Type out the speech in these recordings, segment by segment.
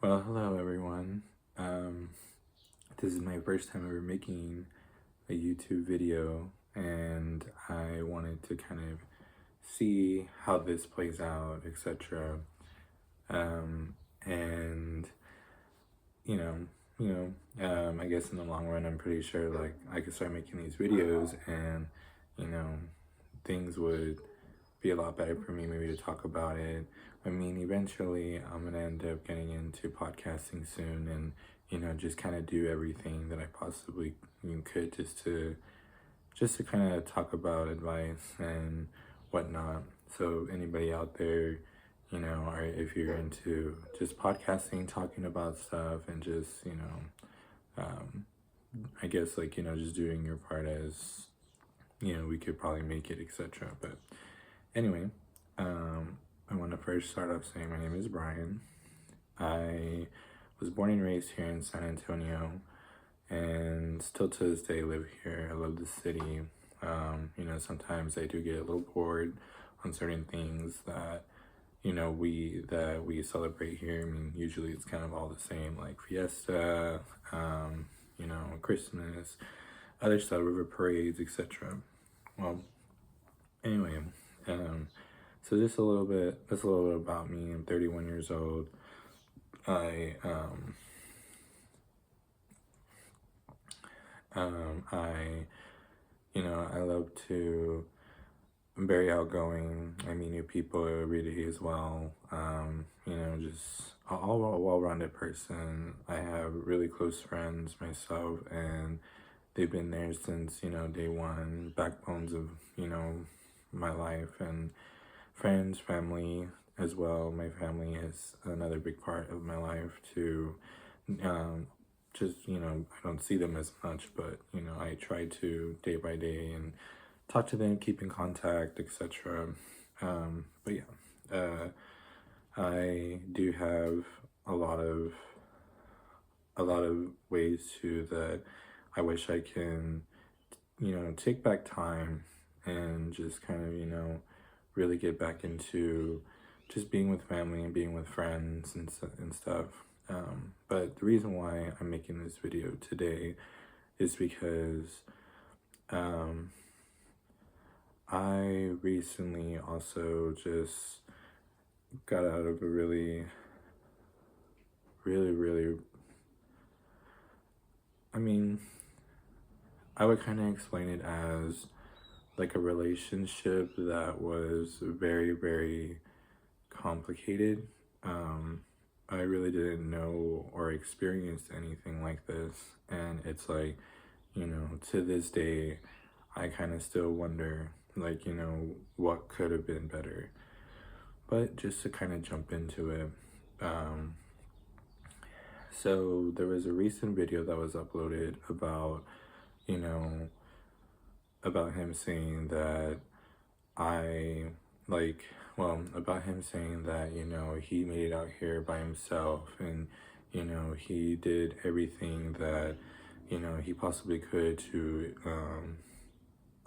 Well, hello everyone. This is my first time ever making a YouTube video, and I wanted to kind of see how this plays out, etc. And you know, I guess in the long run, I'm pretty sure like I could start making these videos, and you know, things would be a lot better for me maybe to talk about it. I mean, eventually I'm gonna end up getting into podcasting soon, and just kind of do everything that I possibly could just to kind of talk about advice and whatnot. So anybody out there, or if you're into just podcasting, talking about stuff, and just I guess like just doing your part as we could probably make it, etc. But anyway, I want to first start off saying my name is Brian. I was born and raised here in San Antonio, and still to this day live here. I love the city. Sometimes I do get a little bored on certain things that we celebrate here. I mean, usually it's kind of all the same, like fiesta, Christmas, other stuff, river parades, etc. Well, anyway, so that's a little bit about me. I'm 31 years old. I I love to. I'm very outgoing. I meet new people every day as well. Just all a well-rounded person. I have really close friends myself, and they've been there since day one. Backbones of my life, and friends, family as well. My family is another big part of my life too. Just I don't see them as much, but I try to day by day and talk to them, keep in contact, etc. But yeah, I do have a lot of ways too that I wish I can take back time and just kind of really get back into just being with family and being with friends and stuff. But the reason why I'm making this video today is because I recently also just got out of a really, I mean, I would kind of explain it as like a relationship that was very, very complicated. I really didn't know or experience anything like this, and it's like, to this day, I kind of still wonder, like, what could have been better. But just to kind of jump into it, so there was a recent video that was uploaded about, about him saying that I about him saying that he made it out here by himself, and he did everything that he possibly could to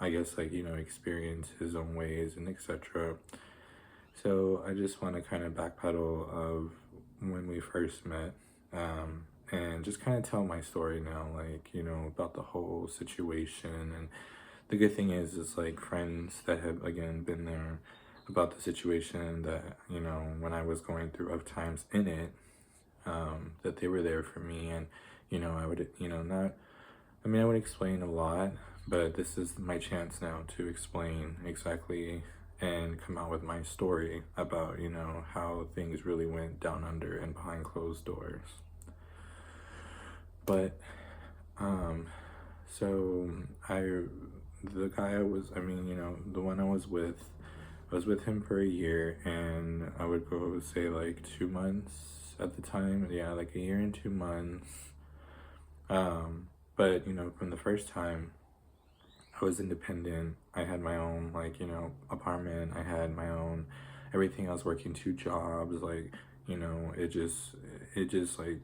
I guess like experience his own ways and etc. So I just want to kind of backpedal of when we first met, and just kind of tell my story now, like about the whole situation. And the good thing is it's like friends that have again been there about the situation, that when I was going through rough times in it, that they were there for me. And I would not, I mean, I would explain a lot, but this is my chance now to explain exactly and come out with my story about how things really went down under and behind closed doors. But so the guy I was, the one I was with him for a year, and I would go say like 2 months at the time. Yeah, like a year and 2 months. But from the first time, I was independent. I had my own apartment. I had my own everything. I was working 2 jobs. Like it just like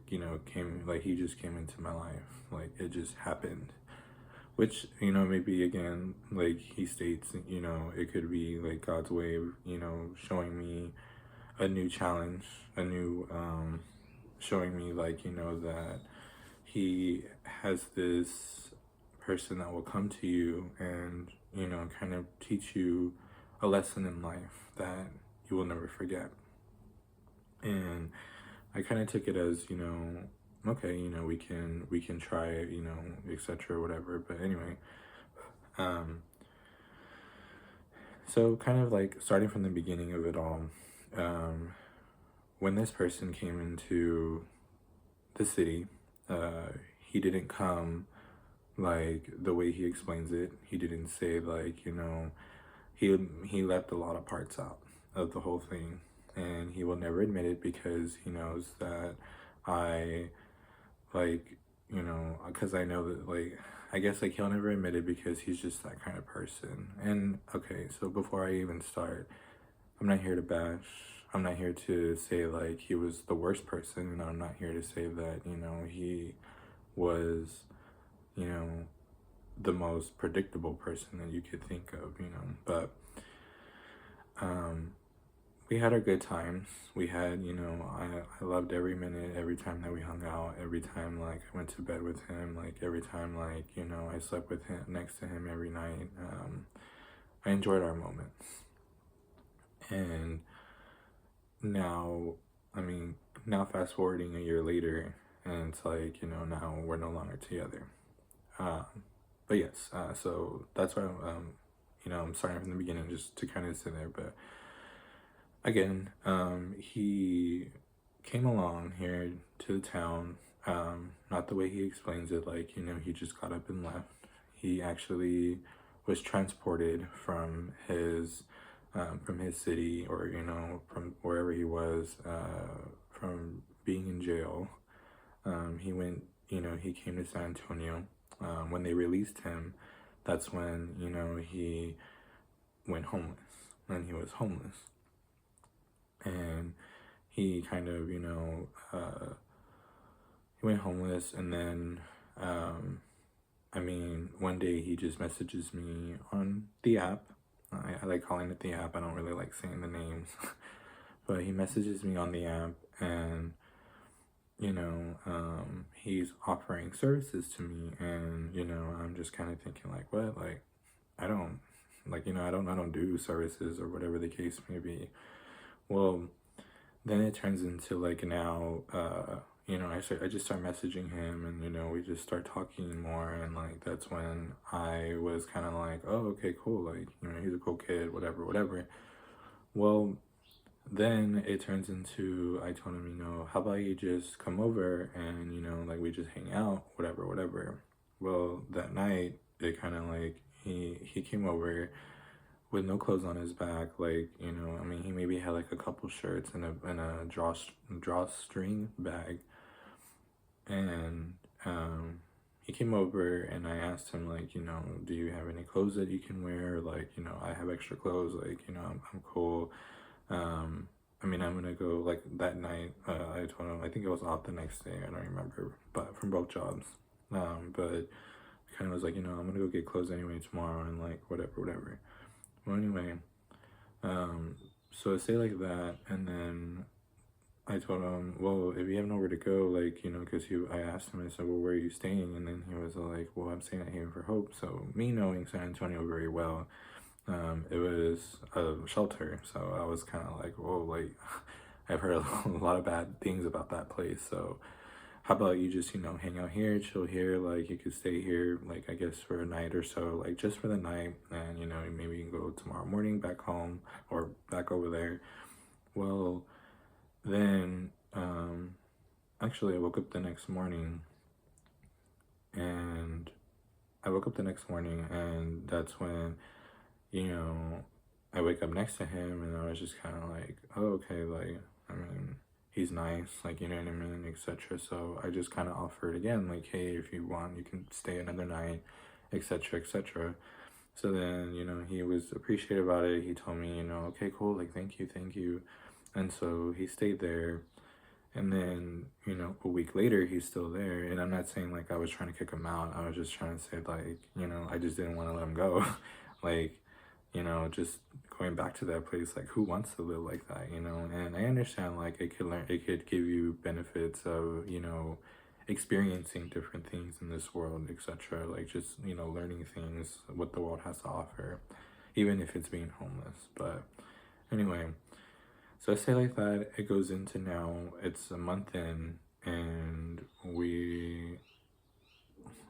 came, like he just came into my life. Like it just happened. Which maybe again, like he states, it could be like God's way of showing me a new challenge, a new showing me like, you know, that he has this person that will come to you and, you know, kind of teach you a lesson in life that you will never forget. And I kind of took it as, you know, okay, you know, we can try it, you know, etc. whatever. But anyway, um, so kind of like starting from the beginning of it all, um, when this person came into the city, he didn't come like the way he explains it. He didn't say like, you know, he left a lot of parts out of the whole thing, and he will never admit it because he knows that I like, you know, because I know that like, I guess like he'll never admit it because he's just that kind of person. And okay, so before I even start, I'm not here to bash. I'm not here to say like he was the worst person, and I'm not here to say that, you know, he was, you know, the most predictable person that you could think of, you know. But um we had our good times. We had, you know, I loved every minute, every time that we hung out, every time like I went to bed with him, like every time like, you know, I slept with him next to him every night. I enjoyed our moments. And now, I mean, now fast forwarding a year later, and it's like, you know, now we're no longer together. Um, but yes, so that's why you know, I'm starting from the beginning just to kind of sit there. But again, he came along here to the town, not the way he explains it, like, you know, he just got up and left. He actually was transported from his city, or, you know, from wherever he was, from being in jail. He went, you know, he came to San Antonio. When they released him, that's when, you know, he went homeless, and he was homeless. And he kind of, you know, he went homeless, and then, I mean, one day he just messages me on the app. I like calling it the app. I don't really like saying the names. But he messages me on the app, and, you know, he's offering services to me, and, you know, I'm just kind of thinking like, what? Like, I don't, like, you know, I don't do services or whatever the case may be. Well, then it turns into like now, you know, I just start messaging him, and, you know, we just start talking more, and like that's when I was kind of like, oh, okay, cool, like, you know, he's a cool kid, whatever, whatever. Well, then it turns into, I told him, you know, how about you just come over and, you know, like we just hang out, whatever, whatever. Well, that night it kind of like he came over with no clothes on his back, like, you know, I mean, he maybe had like a couple shirts and a drawstring bag. And he came over, and I asked him like, you know, do you have any clothes that you can wear? Like, you know, I have extra clothes, like, you know, I'm cool. I mean, I'm gonna go like that night. I told him, I think it was off the next day, I don't remember, but from both jobs. But I kind of was like, you know, I'm gonna go get clothes anyway tomorrow, and like whatever, whatever. Well, anyway, so I say like that, and then I told him, well, if you have nowhere to go, like, you know, because I asked him, I said, well, where are you staying? And then he was like, well, I'm staying at Haven for Hope. So me knowing San Antonio very well, it was a shelter. So I was kind of like, whoa, like, I've heard a lot of bad things about that place. So how about you just, you know, hang out here, chill here, like you could stay here, like I guess for a night or so, like just for the night, and, you know, maybe you can go tomorrow morning back home or back over there. Well, then actually I woke up the next morning, and that's when, you know, I wake up next to him, and I was just kind of like, oh, okay, like, I mean, he's nice, like, you know what I mean, etc. So I just kind of offered again, like, hey, if you want, you can stay another night, etc., etc. So then, you know, he was appreciative about it. He told me, you know, okay, cool, like, thank you, thank you. And so he stayed there. And then, you know, a week later, he's still there. And I'm not saying like I was trying to kick him out. I was just trying to say, like, you know, I just didn't want to let him go. Like, just going back to that place, like who wants to live like that, and I understand like it could give you benefits of, experiencing different things in this world, etc., like just, learning things what the world has to offer, even if it's being homeless. But anyway, so I say like that, it goes into now, it's a month in, and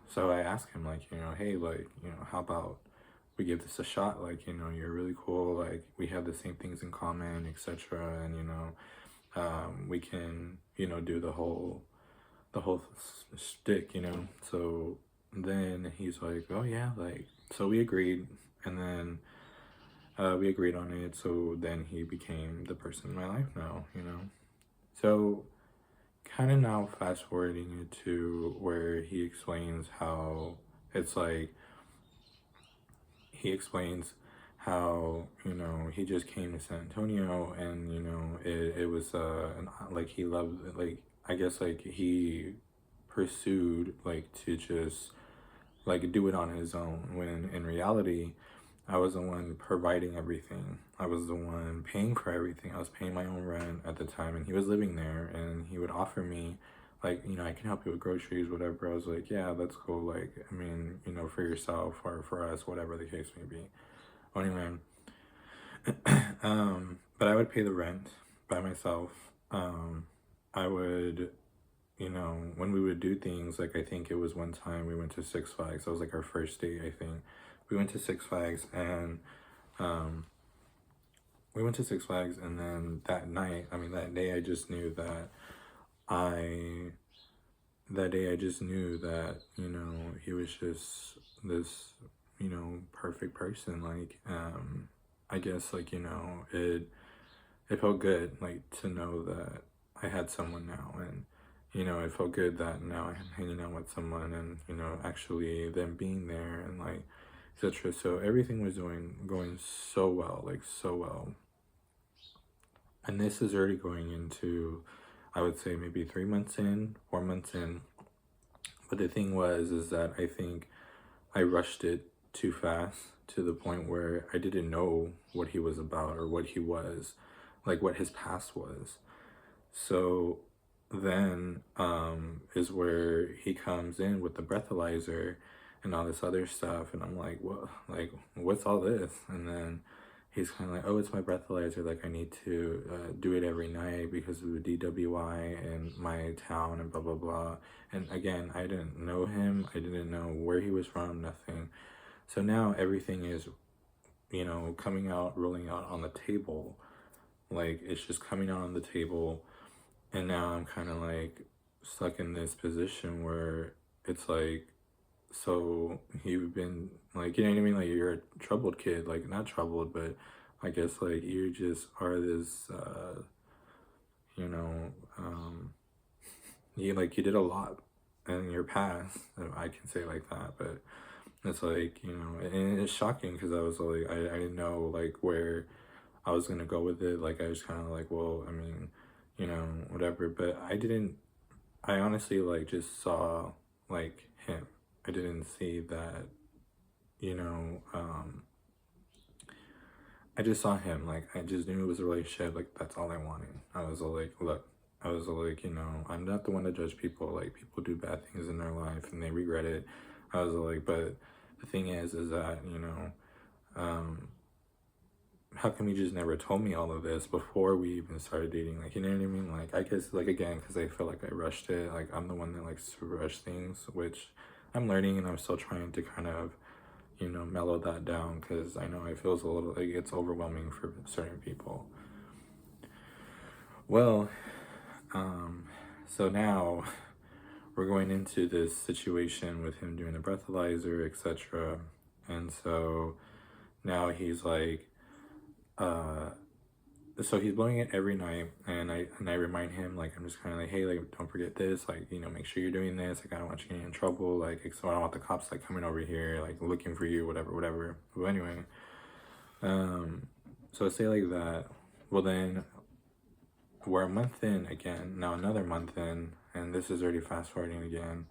so I ask him, like, hey, like, how about we give this a shot? Like, you're really cool. Like, we have the same things in common, etc. And, we can, do the whole stick, So then he's like, oh, yeah, like, so we agreed. And then we agreed on it. So then he became the person in my life now. So kind of now fast forwarding it to where he explains how it's like, he explains how, he just came to San Antonio, and, it was, like, he loved, like, I guess, like, he pursued, like, to just, like, do it on his own, when in reality, I was the one providing everything. I was the one paying for everything. I was paying my own rent at the time, and he was living there, and he would offer me, like, I can help you with groceries, whatever. I was like, yeah, that's cool. Like, I mean, for yourself or for us, whatever the case may be. Anyway, but I would pay the rent by myself. I would, when we would do things, like, I think it was one time we went to Six Flags. That was like our first date, I think. We went to Six Flags, and then that night, I mean, that day, I just knew that I he was just this, perfect person. Like, I guess, like, it felt good, like, to know that I had someone now, and, it felt good that now I'm hanging out with someone, and, actually them being there, and, like, etc. So everything was going so well, like, so well. And this is already going into, I would say, maybe 3 months in, 4 months in. But the thing is that I think I rushed it too fast, to the point where I didn't know what he was about, or what he was, like, what his past was. So then is where he comes in with the breathalyzer and all this other stuff, and I'm like, what, like, what's all this? And then he's kind of like, oh, it's my breathalyzer, like, I need to do it every night because of the DWI in my town, and blah blah blah. And again, I didn't know him, I didn't know where he was from, nothing. So now everything is, coming out, rolling out on the table. Like, it's just coming out on the table, and now I'm kind of like stuck in this position where it's like, so you've been, like, you know what I mean? Like, you're a troubled kid, like, not troubled, but I guess, like, you just are this, you know, you did a lot in your past, if I can say like that. But it's like, and it's shocking, because I was like, I didn't know, like, where I was gonna go with it. Like, I was kind of like, well, I mean, whatever. But I honestly, like, just saw, like, him. I didn't see that, you know, I just saw him. Like, I just knew it was a relationship. Like, that's all I wanted. I was like, look, I'm not the one to judge people. Like, people do bad things in their life and they regret it. I was like, but the thing is that, how come you just never told me all of this before we even started dating? Like, you know what I mean? Like, I guess, like, again, because I feel like I rushed it. Like, I'm the one that likes to rush things, which I'm learning, and I'm still trying to kind of, mellow that down, because I know it feels a little, like, it's overwhelming for certain people. Well, so now we're going into this situation with him doing the breathalyzer, etc. And so now he's like, so he's blowing it every night, and I remind him, like, I'm just kind of like, hey, like, don't forget this, like, make sure you're doing this, like, I don't want you getting in trouble, like, so I don't want the cops, like, coming over here, like, looking for you, whatever. But anyway, so I say like that. Well, then we're a month in again, now another month in, and this is already fast forwarding again,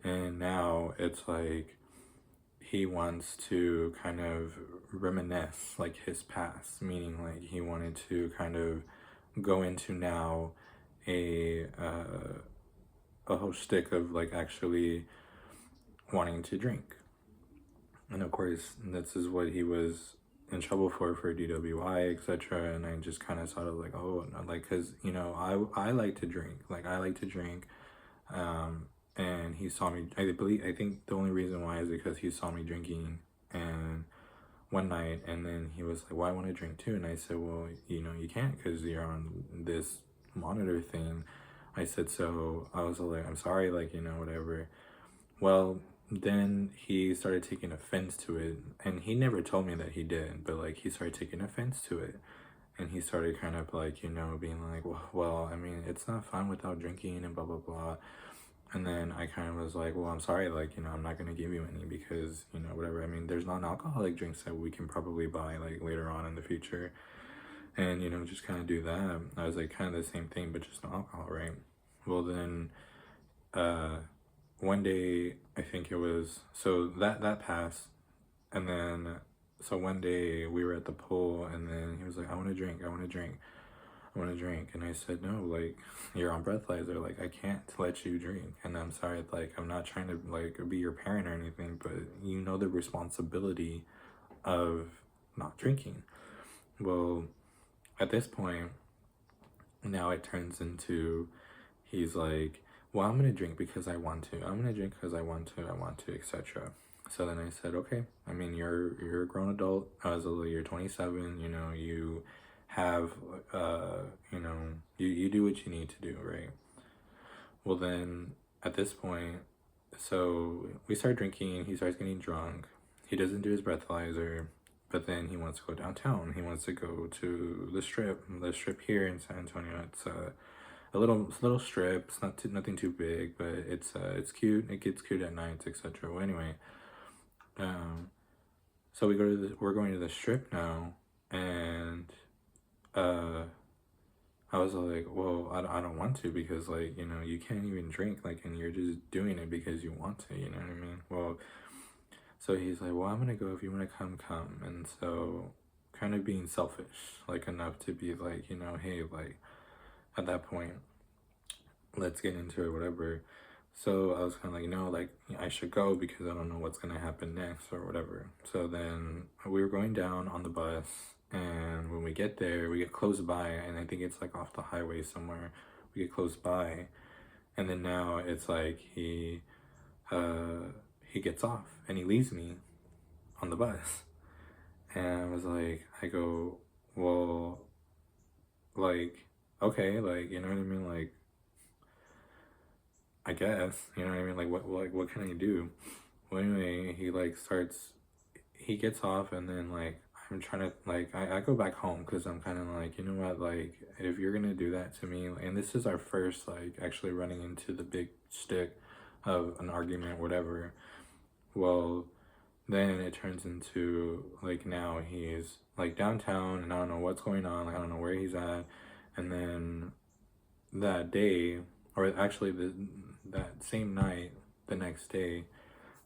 and now it's like, he wants to kind of reminisce like his past, meaning like he wanted to kind of go into now a whole stick of like actually wanting to drink. And of course, this is what he was in trouble for DWI, etc. And I just kind of sort of like, oh, no, like, cause you know, I like to drink, like I like to drink, and he saw me. I think the only reason why is because he saw me drinking, and one night, and then he was like, well, I want to drink too, and I said, well, you know, you can't because you're on this monitor thing. I said, so I was like, I'm sorry, like, you know, whatever. Well, then he started taking offense to it, and he never told me that he did, but like he started taking offense to it, and he started kind of like, you know, being like, well, I mean, it's not fun without drinking and blah blah blah. And then I kind of was like, well, I'm sorry, like, you know, I'm not gonna give you any because, you know, whatever. I mean, there's non-alcoholic drinks that we can probably buy like later on in the future, and you know, just kind of do that. I was like, kind of the same thing, but just no alcohol, right? Well, then, uh one day I think it was, so that passed, and then so one day we were at the pool, and then he was like, I want to drink, I want to drink, I want to drink. And I said, no, like, you're on breathalyzer, like I can't let you drink, and I'm sorry, like I'm not trying to like be your parent or anything, but you know the responsibility of not drinking. Well, at this point now it turns into, he's like, well, I'm gonna drink because I want to. I'm gonna drink because I want to. I want to, etc. So then I said, okay. I mean, you're a grown adult. I was like, you're 27. You know, you have, you know, you do what you need to do, right? Well, then at this point, so we start drinking. He starts getting drunk. He doesn't do his breathalyzer, but then he wants to go downtown. He wants to go to the strip here in San Antonio. It's a little strip. It's nothing too big, but it's cute. It gets cute at nights, etc. Well, anyway, um, so we're going to the strip now, and uh, I was like, well, I don't want to because like, you know, you can't even drink, like, and you're just doing it because you want to, you know what I mean? Well, so he's like, well, I'm gonna go, if you want to come, and so kind of being selfish, like enough to be like, you know, hey, like at that point, let's get into it, whatever. So I was kind of like, no, like I should go because I don't know what's gonna happen next or whatever. So then we were going down on the bus, and when we get there, we get close by, and I think it's like off the highway somewhere. We get close by, and then now it's like he gets off and he leaves me on the bus, and I was like, I go, well, like, okay, like, you know what I mean, like, I guess, you know what I mean? What can I do? Well, anyway, he gets off, and then, like, I'm trying to, like, I go back home because I'm kind of like, you know what, like, if you're gonna do that to me, and this is our first, like, actually running into the big stick of an argument, whatever, well, then it turns into, like, now he's, like, downtown, and I don't know what's going on, like, I don't know where he's at, and then that day, or actually that same night, the next day,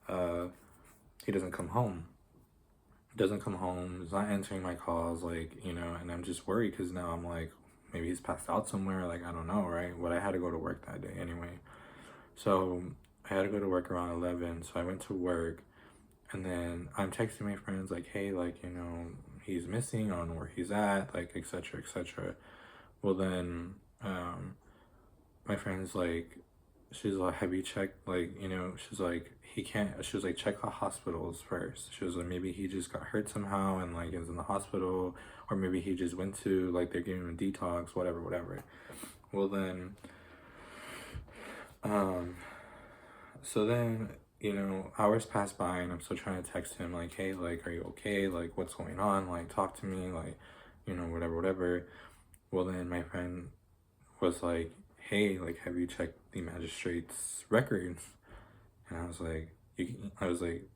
uh, he doesn't come home. Doesn't come home. He's not answering my calls, like, you know, and I'm just worried because now I'm like, maybe he's passed out somewhere, like, I don't know, right? But I had to go to work that day anyway. So I had to go to work around 11, so I went to work, and then I'm texting my friends, like, hey, like, you know, he's missing, I don't know where he's at, like, etc., etc. Well, then, my friend's like, she's like, have you checked, like, you know, she's like, he can't, she was like, check the hospitals first. She was like, maybe he just got hurt somehow and like is in the hospital, or maybe he just went to, like, they're giving him a detox, whatever, whatever. Well, then, so then, you know, hours pass by, and I'm still trying to text him, like, hey, like, are you okay? Like, what's going on? Like, talk to me, like, you know, whatever, whatever. Well, then my friend was like, hey, like, have you checked the magistrate's records? And I was like,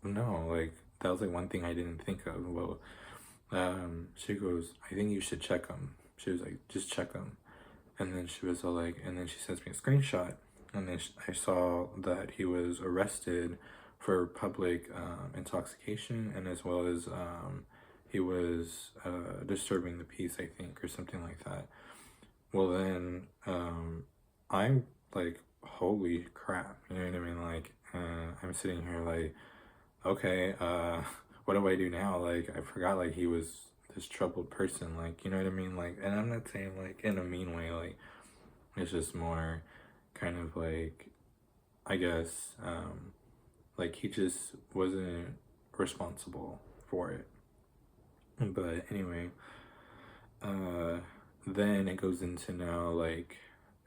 no, like, that was like one thing I didn't think of. Well, she goes, I think you should check them. She was like, just check them. And then she was all like, and then she sends me a screenshot. And then I saw that he was arrested for public intoxication, and as well as he was disturbing the peace, I think, or something like that. Well, then I'm like, holy crap, you know what I mean? Like, I'm sitting here like, okay, what do I do now? Like, I forgot like he was this troubled person, like, you know what I mean? Like, and I'm not saying like in a mean way, like, it's just more kind of like, I guess, like he just wasn't responsible for it. But anyway, uh, then it goes into now like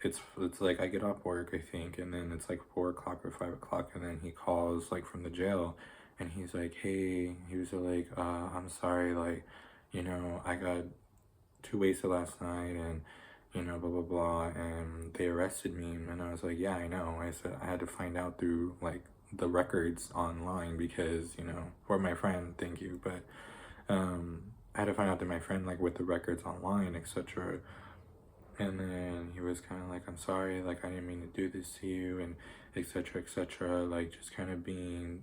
it's like I get off work, I think, and then it's like 4 o'clock or 5 o'clock, and then he calls like from the jail, and he's like, hey, he was like, I'm sorry, like, I got too wasted last night, and blah blah blah, and they arrested me. And I was like, yeah, I know. I said I had to find out through like the records online because for my friend, thank you, but I had to find out through my friend, like with the records online, etc. And then he was kind of like, I'm sorry, like I didn't mean to do this to you, and etc etc, like just kind of being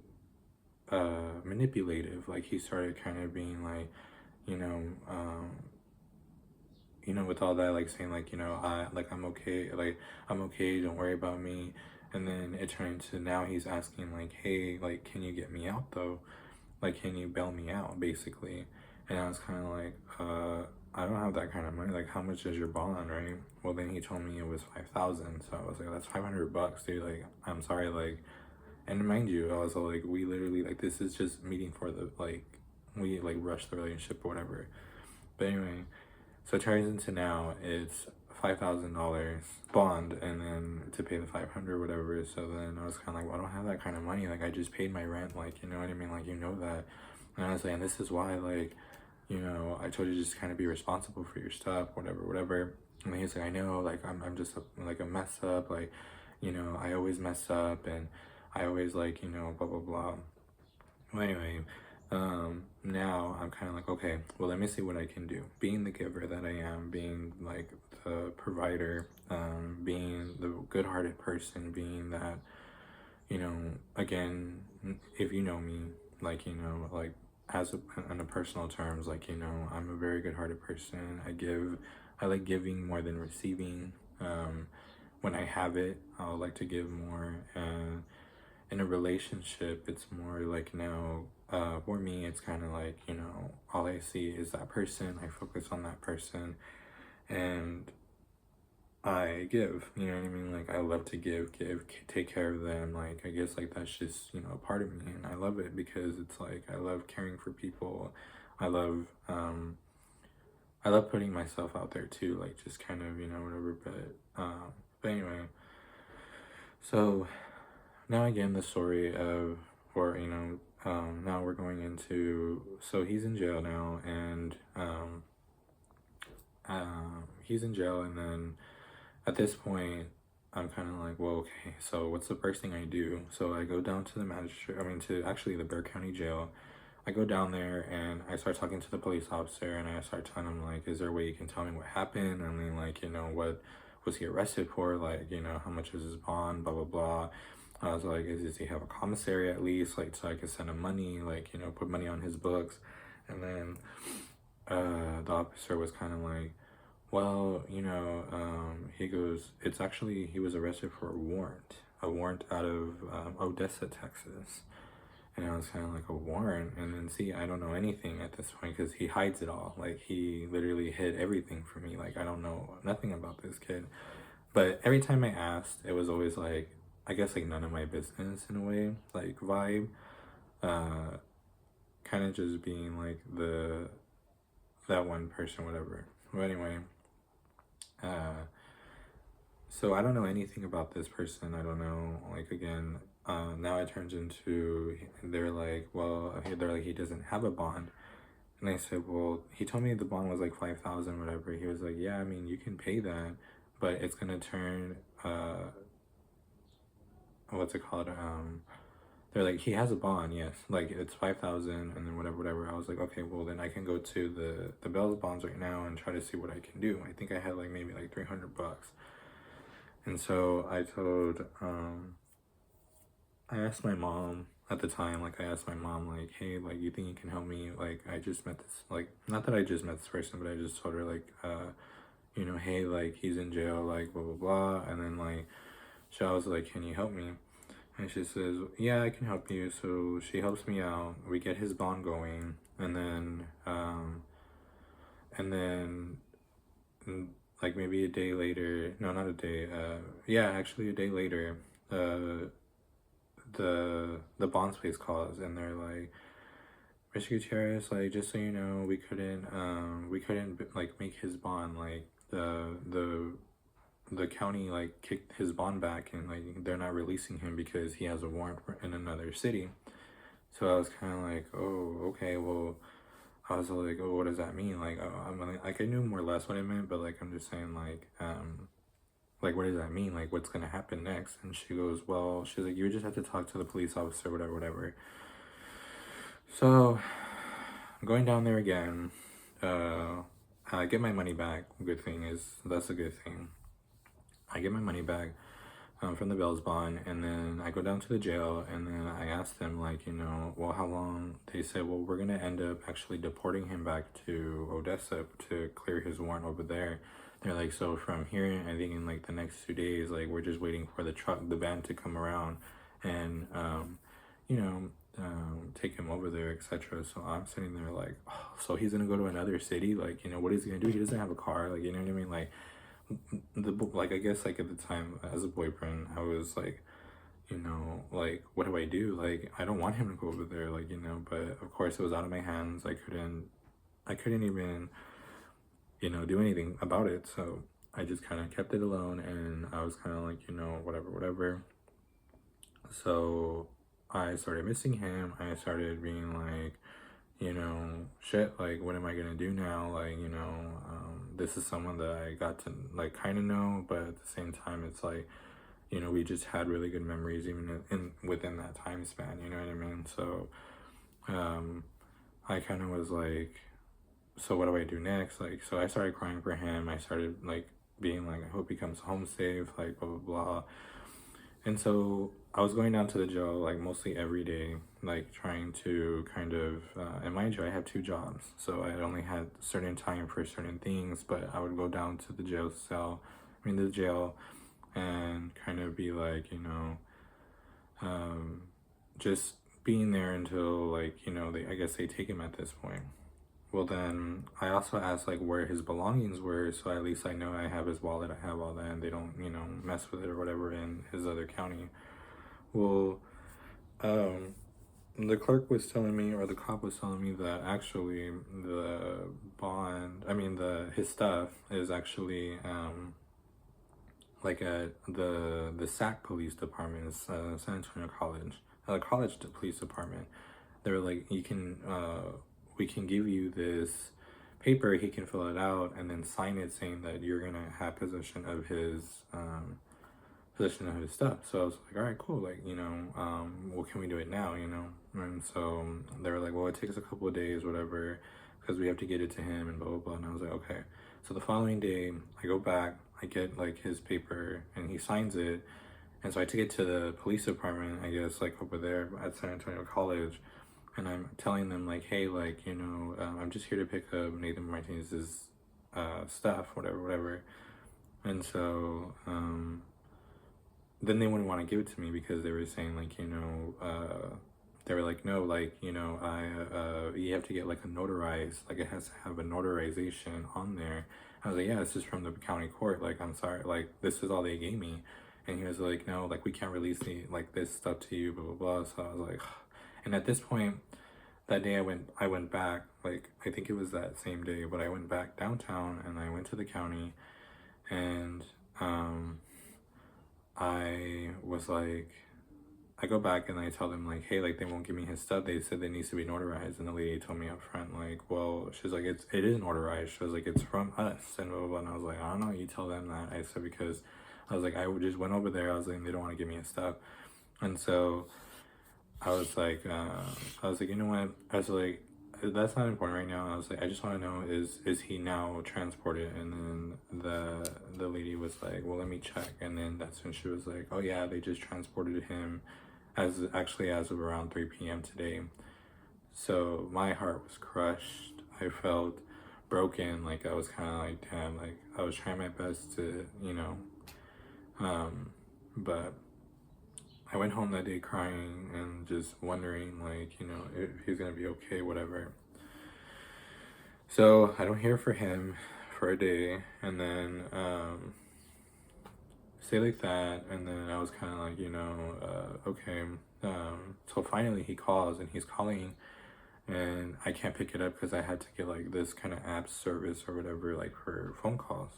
manipulative. Like he started kind of being like, you know um with all that, like saying like, I'm okay, like I'm okay, don't worry about me. And then it turned to now he's asking like, hey, like, can you get me out though? Like, can you bail me out, basically? And I was kind of like, I don't have that kind of money. Like, how much is your bond, right? Well, then he told me it was 5,000. So I was like, that's $500, dude. Like, I'm sorry, like, and mind you, I was like, we literally, like, this is just meeting for the, like, we like rushed the relationship or whatever. But anyway, so it turns into now it's $5,000 bond, and then to pay the 500 whatever. So then I was kind of like, well, I don't have that kind of money. Like, I just paid my rent, like, you know what I mean? Like, that. And I was like, and this is why, like, I told you to just kind of be responsible for your stuff, whatever, whatever. And he's like, I know, like, I'm just like a mess up, like, I always mess up, and I always like, blah blah blah. Well, anyway, now I'm kind of like, okay, well, let me see what I can do. Being the giver that I am, being like the provider, being the good-hearted person, being that, again, if you know me, like, like as on a personal terms, like, I'm a very good-hearted person. I like giving more than receiving. When I have it, I'll like to give more. And in a relationship, it's more like now, for me, it's kind of like, all I see is that person. I focus on that person, and I give, you know what I mean? Like, I love to give, take care of them. Like, I guess, like, that's just, a part of me, and I love it because it's like, I love caring for people. I love, I love putting myself out there too, like, just kind of, whatever. But anyway, so now again, the story of, or, now we're going into, so he's in jail now, and, he's in jail, and then at this point, I'm kind of like, well, okay, so what's the first thing I do? So I go down to the magistrate, I mean, to actually the Bexar County Jail. I go down there, and I start talking to the police officer, and I start telling him, like, is there a way you can tell me what happened? I mean, like, what was he arrested for? Like, how much is his bond? Blah, blah, blah. I was like, does he have a commissary at least? Like, so I could send him money, like, put money on his books. And then the officer was kind of like, well, he goes, it's actually, he was arrested for a warrant out of Odessa, Texas. And I was kind of like, a warrant? And then, see, I don't know anything at this point because he hides it all. Like, he literally hid everything from me. Like, I don't know nothing about this kid. But every time I asked, it was always like, I guess, like, none of my business in a way, like, vibe. Kind of just being like that one person, whatever. But anyway, so I don't know anything about this person. I don't know, like, again, now it turns into, they're like, well, they're like, he doesn't have a bond. And I said, well, he told me the bond was like 5,000, whatever. He was like, yeah, I mean, you can pay that, but it's gonna turn, what's it called? They're like, he has a bond, yes, like it's 5,000, and then whatever, whatever. I was like, okay, well then I can go to the Bell's bonds right now and try to see what I can do. I think I had like maybe like $300. And so I told, I asked my mom, at the time, like I asked my mom, like, hey, like, you think you can help me? Like, I just met this, like, not that I just met this person, but I just told her, like, you know, hey, like, he's in jail, like, blah, blah, blah. And then, like, she was like, can you help me? And she says, yeah, I can help you. So she helps me out. We get his bond going. And then, like, maybe a day later, no, not a day, yeah, actually a day later, the bonds place calls and they're like, Mr. Gutierrez, like, just so you know, we couldn't like make his bond. Like, the county like kicked his bond back, and like they're not releasing him because he has a warrant in another city. So I was kind of like, oh, okay, well, I was like, oh, what does that mean? Like, I'm like, I knew more or less what it meant, but like, I'm just saying, like, what does that mean? Like, what's gonna happen next? And she goes, well, she's like, you just have to talk to the police officer, whatever, whatever. So, going down there again, I get my money back. Good thing is, that's a good thing. I get my money back from the bail bond, and then I go down to the jail, and then I asked them, like, you know, well, how long? They said, well, we're gonna end up actually deporting him back to Odessa to clear his warrant over there. They're like, so from here, I think in like the next 2 days, like, we're just waiting for the van to come around and, you know, take him over there, etc. So I'm sitting there like, oh, so he's gonna go to another city? Like, you know, what is he gonna do? He doesn't have a car, like, you know what I mean? Like, like, I guess, like, at the time as a boyfriend, I was like, you know, like, what do I do? Like, I don't want him to go over there, like, you know, but of course it was out of my hands. I couldn't even, you know, do anything about it. So I just kind of kept it alone, and I was kind of like, you know, whatever, whatever. So I started missing him. I started being like, you know, shit, like, what am I gonna do now? Like, you know, this is someone that I got to, like, kind of know, but at the same time, it's like, you know, we just had really good memories even within that time span, you know what I mean? So, I kind of was like, so what do I do next? Like, so I started crying for him. I started, like, being like, I hope he comes home safe, like, blah, blah, blah. And so I was going down to the jail like mostly every day, like trying to kind of, and mind you, I have 2 jobs, so I only had certain time for certain things, but I would go down to the jail cell, the jail, and kind of be like, you know, just being there until, like, you know, I guess they take him at this point. Well, then I also asked like where his belongings were, so at least I know I have his wallet, I have all that, and they don't, you know, mess with it or whatever in his other county. Well, the clerk was telling me, or the cop was telling me, that actually the his stuff is actually like at the SAC police department, San Antonio College, college police department. They were like, we can give you this paper, he can fill it out and then sign it saying that you're gonna have possession of his stuff. So I was like, all right, cool, like, you know, well, can we do it now, you know? And so they were like, well, it takes a couple of days, whatever, because we have to get it to him and blah blah blah. And I was like, okay. So the following day I go back, I get like his paper and he signs it, and so I take it to the police department, I guess, like over there at San Antonio College, and I'm telling them like, hey, like, you know, I'm just here to pick up Nathan Martinez's stuff, whatever, whatever. And so then they wouldn't want to give it to me because they were saying like, you know, they were like, no, like, you know, you have to get like a notarized, like it has to have a notarization on there. I was like, yeah, this is from the county court, like, I'm sorry, like, this is all they gave me. And he was like, no, like, we can't release like this stuff to you, blah blah blah. So I was like, and at this point, that day I went back, like, I think it was that same day, but I went back downtown and I went to the county, and I was like, I go back and I tell them like, hey, like, they won't give me his stuff. They said it needs to be notarized. And the lady told me up front, like, well, she's like, it is notarized. She was like, it's from us and blah, blah, blah. And I was like, I don't know, you tell them that. I said, because I was like, I just went over there. I was like, they don't want to give me his stuff. And so I was like, you know what? I was like, that's not important right now. I was like, I just want to know, is he now transported? And then the lady was like, well, let me check. And then that's when she was like, oh yeah, they just transported him as of around 3 p.m. today. So my heart was crushed. I felt broken. Like I was kind of like, damn, like I was trying my best to, but I went home that day crying and just wondering, like, if he's gonna be okay, whatever. So I don't hear for him for a day, and then say like that, and then I was kind of like, okay. So finally he calls, and he's calling, and I can't pick it up because I had to get like this kind of app service or whatever, like for phone calls.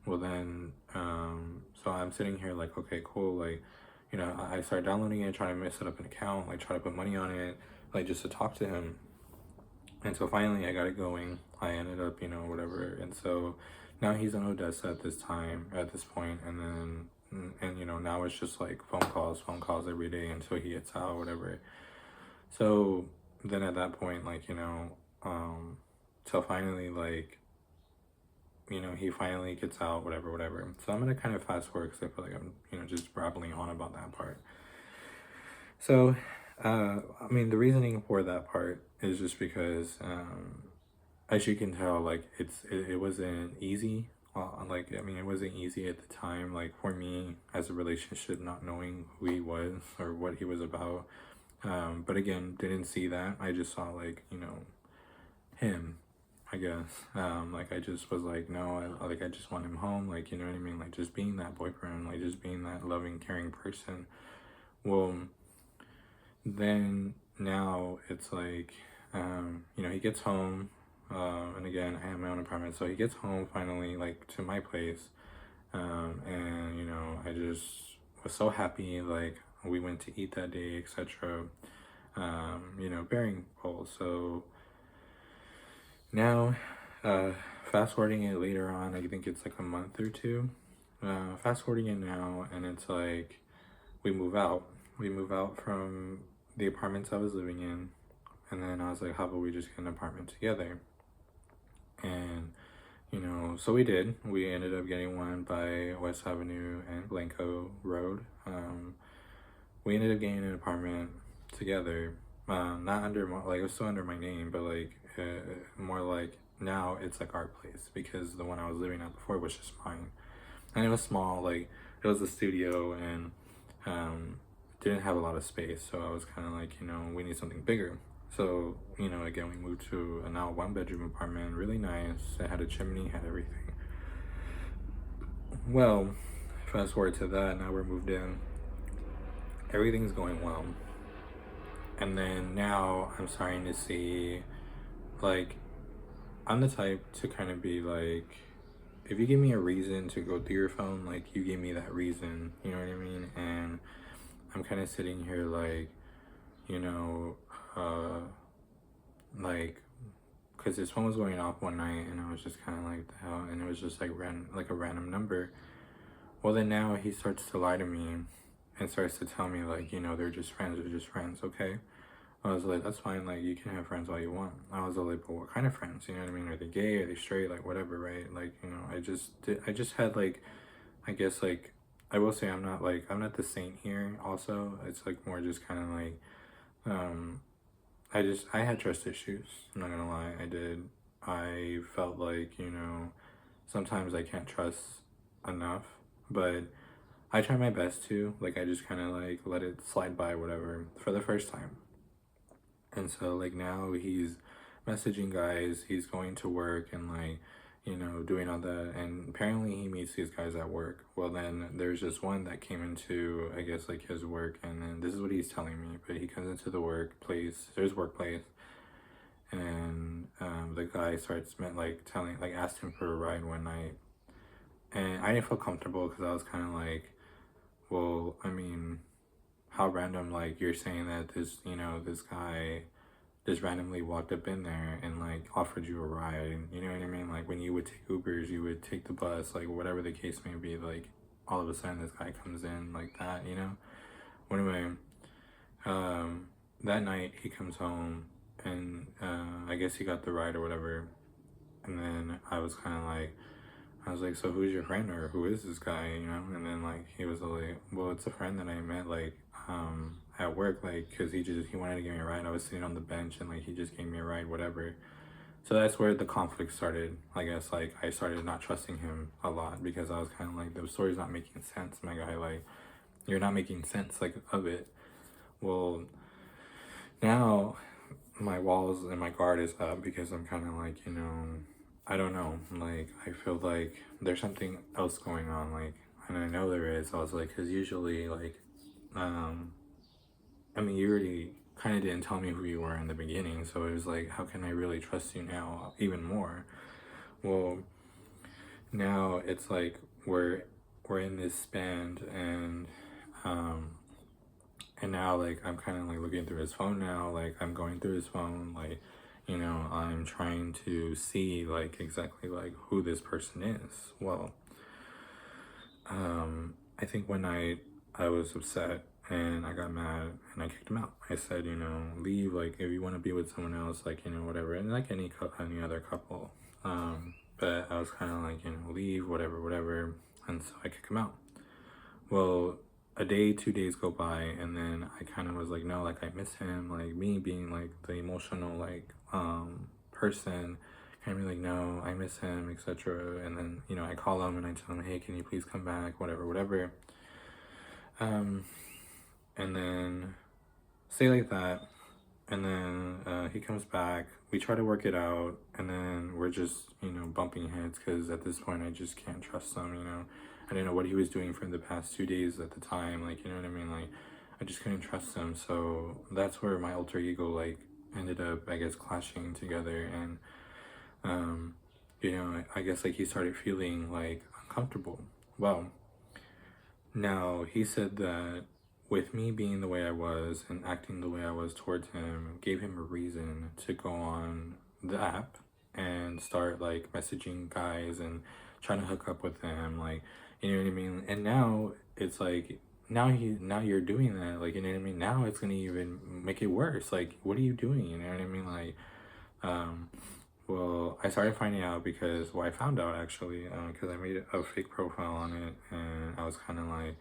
Well then, so I'm sitting here like, okay, cool, like, I started downloading it, trying to set up an account, like try to put money on it, like just to talk to him. And so finally I got it going. I ended up, whatever. And so now he's in Odessa at this point, and then, and now it's just like phone calls every day until he gets out, whatever. So then at that point, like, so finally, like, he finally gets out, whatever, whatever. So I'm gonna kind of fast forward because I feel like I'm, just babbling on about that part. So, I mean, the reasoning for that part is just because, as you can tell, like, it wasn't easy. Like, I mean, it wasn't easy at the time, like, for me as a relationship, not knowing who he was or what he was about. But again, didn't see that. I just saw, like, him, I guess. Like, I just was like, no, I just want him home, like, you know what I mean? Like, just being that boyfriend, like, just being that loving, caring person. Well, then now it's like, he gets home, and again, I have my own apartment, so he gets home finally, like, to my place, and, I just was so happy, like, we went to eat that day, etc., bearing bowl. So now, fast forwarding it later on, I think it's like a month or two, fast forwarding it now, and it's like, we move out. We move out from the apartments I was living in, and then I was like, how about we just get an apartment together? And so we did. We ended up getting one by West Avenue and Blanco Road. We ended up getting an apartment together, not under like, it was still under my name, but like, more like, now it's like our place, because the one I was living at before was just mine, and it was small. Like, it was a studio, and didn't have a lot of space, so I was kind of like, we need something bigger. So, again, we moved to a now 1 bedroom apartment, really nice. It had a chimney, had everything. Well, fast forward to that, now we're moved in. Everything's going well. And then now I'm starting to see, like, I'm the type to kind of be like, if you give me a reason to go through your phone, like, you give me that reason, you know what I mean? And I'm kind of sitting here like, like, because this phone was going off one night, and I was just kind of like, the hell, and it was just like like a random number. Well, then now he starts to lie to me and starts to tell me, like, they're just friends, okay? I was like, that's fine, like, you can have friends all you want. I was like, but what kind of friends, you know what I mean? Are they gay, are they straight, like, whatever, right? Like, I just had, like, I guess, like, I will say I'm not the saint here also. It's like more just kind of like, I had trust issues. I'm not gonna lie, I did. I felt like, sometimes I can't trust enough, but I try my best to, like, I just kind of like let it slide by, whatever, for the first time. And so, like, now he's messaging guys, he's going to work, and like, doing all that, and apparently he meets these guys at work. Well, then there's just one that came into, I guess, like, his work, and then this is what he's telling me, but he comes into the workplace, and the guy starts asked him for a ride one night, and I didn't feel comfortable because I was kind of like, well, I mean, how random, like, you're saying that this guy just randomly walked up in there and like offered you a ride, you know what I mean? Like, when you would take Ubers, you would take the bus, like, whatever the case may be, like, all of a sudden this guy comes in like that, Well, anyway, that night he comes home, and I guess he got the ride or whatever, and then I was like, so who's your friend, or who is this guy, And then, like, he was like, well, it's a friend that I met, like, at work, like, because he wanted to give me a ride. I was sitting on the bench and like he just gave me a ride, whatever. So that's where the conflict started. I guess like I started not trusting him a lot because I was kind of like, the story's not making sense, my guy. Like, you're not making sense like of it. Well, now my walls and my guard is up because I'm kind of like, I don't know. Like, I feel like there's something else going on. Like, and I know there is. I was like, because usually, like, um, I mean, you already kind of didn't tell me who you were in the beginning. So it was like, how can I really trust you now even more? Well, now it's like we're in this band, um and now like I'm kind of like looking through his phone now, like I'm going through his phone, like, I'm trying to see like exactly like who this person is. Well, I think one night I was upset and I got mad and I kicked him out. I said, leave, like if you want to be with someone else, like, whatever. And like any other couple. But I was kind of like, leave, whatever, whatever. And so I kicked him out. Well, a day, 2 days go by, and then I kind of was like, no, like I miss him. Like, me being like the emotional like person, kind of be like, no, I miss him, etc. And then I call him and I tell him, hey, can you please come back, whatever, whatever. And then say like that, and then he comes back. We try to work it out, and then we're just bumping heads because at this point I just can't trust him. I didn't know what he was doing for the past 2 days at the time. Like, you know what I mean? Like, I just couldn't trust him. So that's where my alter ego like ended up, I guess, clashing together. And I guess like he started feeling like uncomfortable. Well, now he said that with me being the way I was and acting the way I was towards him gave him a reason to go on the app and start like messaging guys and trying to hook up with them, like, you know what I mean? And now it's like, now you're doing that, like, you know what I mean? Now it's gonna even make it worse. Like, what are you doing? You know what I mean? Like, well, I started finding out because, well, I found out actually, because I made a fake profile on it, and I was kind of like,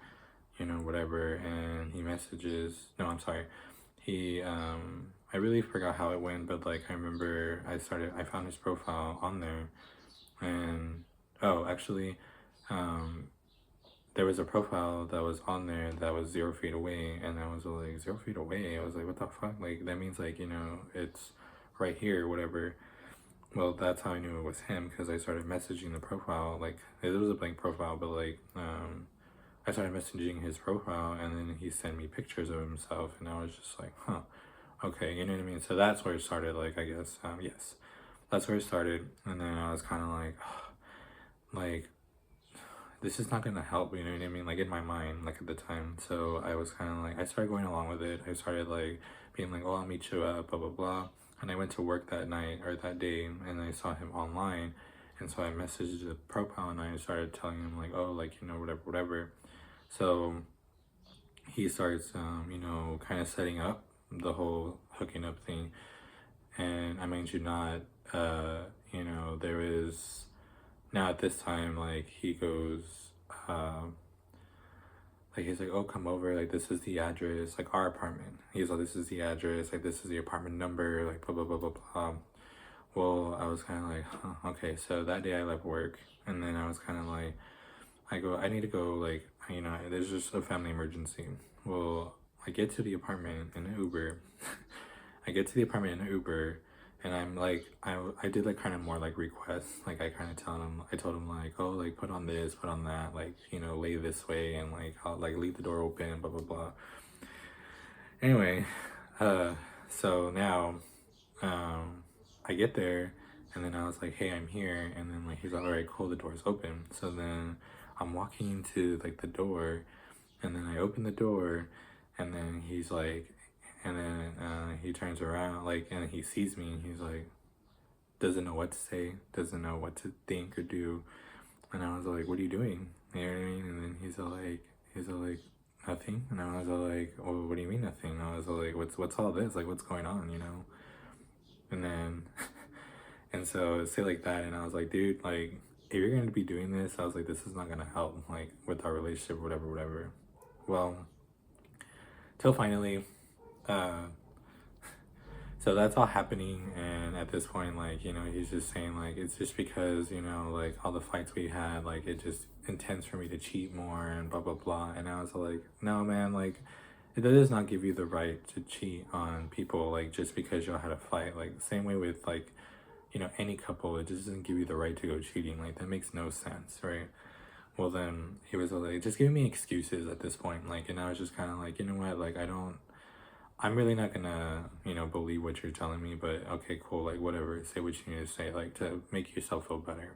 whatever. And he messages, no, I'm sorry. I really forgot how it went, but like, I remember I found his profile on there, and, oh, actually, there was a profile that was on there that was 0 feet away, and I was like, 0 feet away? I was like, what the fuck? Like, that means like, it's right here, whatever. Well, that's how I knew it was him, because I started messaging the profile. Like, it was a blank profile, but like, I started messaging his profile, and then he sent me pictures of himself, and I was just like, huh, okay, you know what I mean? So that's where it started, like, I guess, yes, that's where it started. And then I was kind of like, like, this is not gonna help, you know what I mean? Like, in my mind, like, at the time. So I was kind of like, I started going along with it. I started like being like, oh, I'll meet you up, blah blah blah. And I went to work that night or that day, and I saw him online, and so I messaged the profile and I started telling him like, oh, like, whatever, whatever. So he starts, kind of setting up the whole hooking up thing. And I mean, you not, there is now at this time, like, he goes, like, he's like, oh, come over, like, this is the address, like, our apartment. He's like, this is the address, like, this is the apartment number, like, blah, blah, blah, blah, blah. Well, I was kind of like, huh, okay. So that day I left work, and then I was kind of like, I need to go, like, there's just a family emergency. Well, I get to the apartment in an Uber. I get to the apartment in an Uber, and I'm like, I did like kind of more like requests. Like, I told him like, oh, like, put on this, put on that, like, lay this way, and like, I'll like leave the door open, blah, blah, blah. Anyway, so now, I get there, and then I was like, hey, I'm here. And then like, he's like, all right, cool, the door's open. So then I'm walking to like the door, and then I open the door, and then he's like, and then he turns around, like, and he sees me, and he's like, doesn't know what to say, doesn't know what to think or do. And I was like, what are you doing? You know what I mean? And then he's like, nothing. And I was like, well, what do you mean nothing? And I was like, what's all this? Like, what's going on, And then, and so say like that, and I was like, dude, like, if you're gonna be doing this, I was like, this is not gonna help, like, with our relationship, whatever, whatever. Well, till finally, uh, so that's all happening, and at this point, like, you know, he's just saying, like, it's just because, you know, like, all the fights we had, like, it just intense for me to cheat more and blah blah blah. And I was like, no man, like, it does not give you the right to cheat on people, like, just because y'all had a fight. Like, same way with, like, you know, any couple, it just doesn't give you the right to go cheating. Like, that makes no sense, right? Well, then he was like, just giving me excuses at this point. Like, and I was just kind of like, you know what? Like, I'm really not gonna, you know, believe what you're telling me, but okay, cool. Like, whatever. Say what you need to say, like, to make yourself feel better.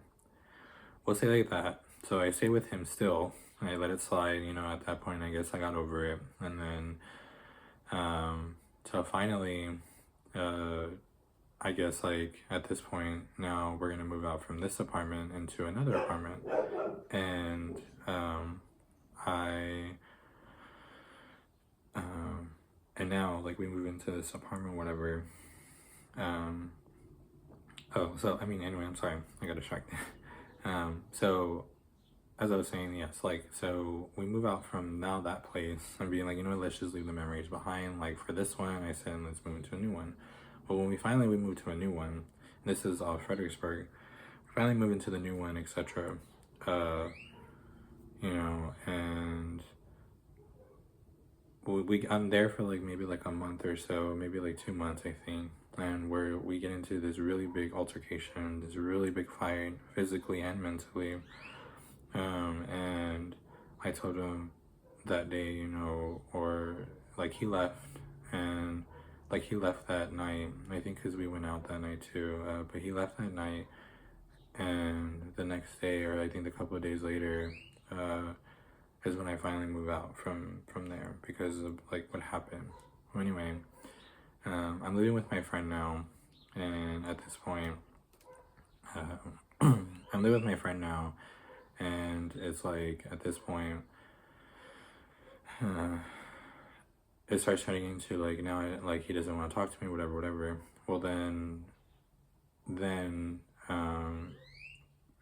We'll say like that. So I stay with him still. I let it slide, you know, at that point, I guess I got over it. And then, so finally, uh, I guess like at this point now we're gonna move out from this apartment into another apartment, and I and now like we move into this apartment, whatever. Um, oh, so I mean, anyway, I'm sorry, I got distracted. So as I was saying, yes, like so we move out from now that place and being like, you know what, let's just leave the memories behind. Like for this one, I said let's move into a new one. But when we moved to a new one, this is Fredericksburg. We finally moved into the new one, etc. Uh, you know, and I'm there for like maybe like a month or so, maybe like 2 months, I think. And where we get into this really big altercation, this really big fight, physically and mentally. And I told him that day, you know, or like he left, and like he left that night, I think because we went out that night too, but he left that night, and the next day, or I think a couple of days later, is when I finally moved out from there because of like what happened. Well, anyway, I'm living with my friend now, and at this point, I'm living with my friend now, and it's like at this point, it starts turning into like now, like he doesn't want to talk to me, whatever, whatever. Well, then,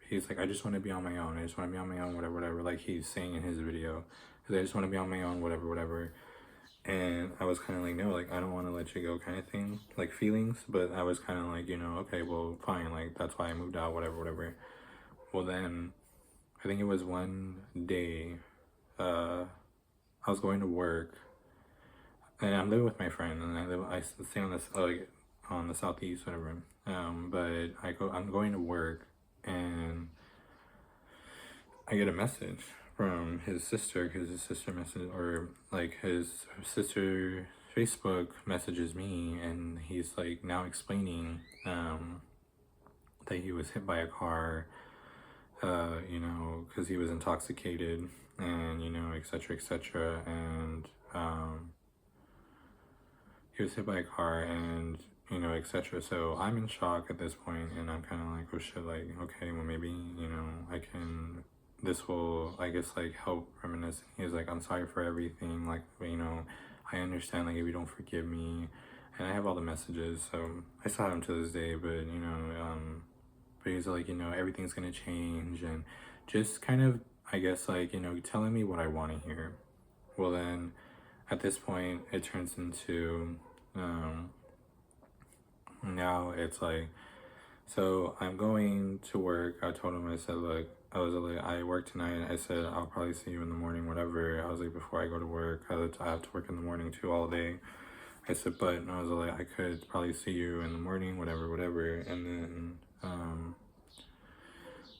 he's like, I just want to be on my own. I just want to be on my own, whatever, whatever. Like he's saying in his video, because I just want to be on my own, whatever, whatever. And I was kind of like, no, like I don't want to let you go, kind of thing, like feelings. But I was kind of like, you know, okay, well, fine. Like that's why I moved out, whatever, whatever. Well, then I think it was one day, I was going to work, and I'm living with my friend, and I stay on this like on the southeast, whatever. But I'm going to work, and I get a message from his sister because his sister message or like his sister Facebook messages me, and he's like now explaining that he was hit by a car, you know, because he was intoxicated, and you know, etc., etc., and he was hit by a car, and you know, etc. So I'm in shock at this point, and I'm kind of like, oh shit, like okay, well maybe you know I can. This will, I guess, like help reminisce. He's like, I'm sorry for everything. Like you know, I understand. Like if you don't forgive me, and I have all the messages, so I still have him to this day. But you know, but he's like, you know, everything's gonna change, and just kind of, I guess, like you know, telling me what I want to hear. Well then, at this point, it turns into now it's like, so I'm going to work. I told him, I said, look, I was like, I work tonight. I said, I'll probably see you in the morning, whatever. I was like, before I go to work, I have to work in the morning too all day. I said, but I was like, I could probably see you in the morning, whatever, whatever. And then,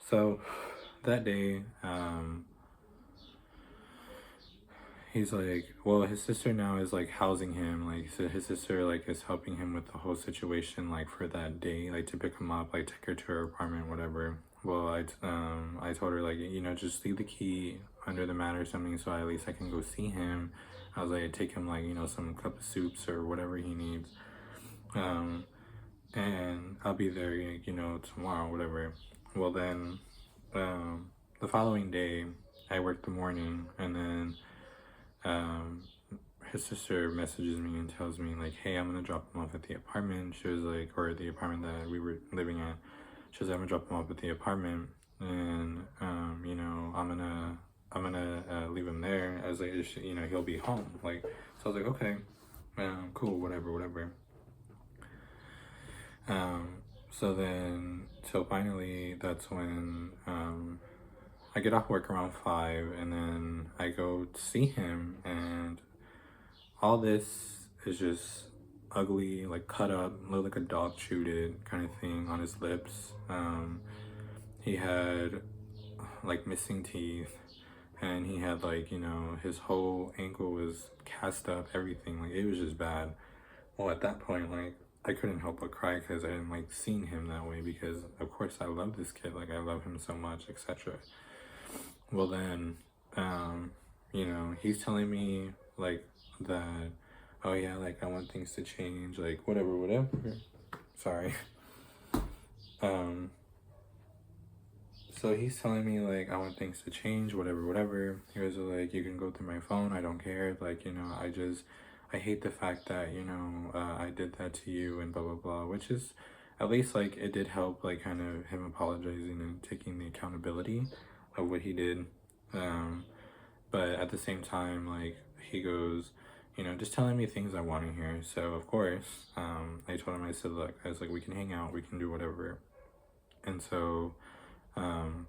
so that day, he's like, well, his sister now is like housing him. Like, so his sister like is helping him with the whole situation, like for that day, like to pick him up, like take her to her apartment, whatever. Well, I told her like, you know, just leave the key under the mat or something, so at least I can go see him. I was like, I'd take him like, you know, some cup of soups or whatever he needs, and I'll be there, you know, tomorrow, whatever. Well, then, the following day, I worked the morning, and then his sister messages me and tells me like, hey, I'm gonna drop him off at the apartment. She was like, or the apartment that we were living at. She was like, I'm gonna drop him off at the apartment, and you know, I'm gonna I'm gonna leave him there as like, you know, he'll be home. Like, so I was like, okay, cool, whatever. So then, so finally, that's when I get off work around 5, and then I go to see him, and all this is just ugly, like cut up, looked like a dog chewed it kind of thing on his lips. He had like missing teeth, and he had like, you know, his whole ankle was cast up, everything. Like, it was just bad. Well, at that point, like, I couldn't help but cry because I didn't like seeing him that way, because of course I love this kid, like I love him so much, etc. Well then, you know, he's telling me like that, oh yeah, like I want things to change, like whatever. Sorry. Um, so he's telling me like I want things to change, whatever. He was like, you can go through my phone, I don't care. Like, you know, I hate the fact that, you know, I did that to you and blah blah blah, which is at least like it did help, like kind of him apologizing and taking the accountability of what he did. Um, but at the same time, like he goes, you know, just telling me things I want to hear. So of course, I told him, I said, look, I was like, we can hang out, we can do whatever. And so, um,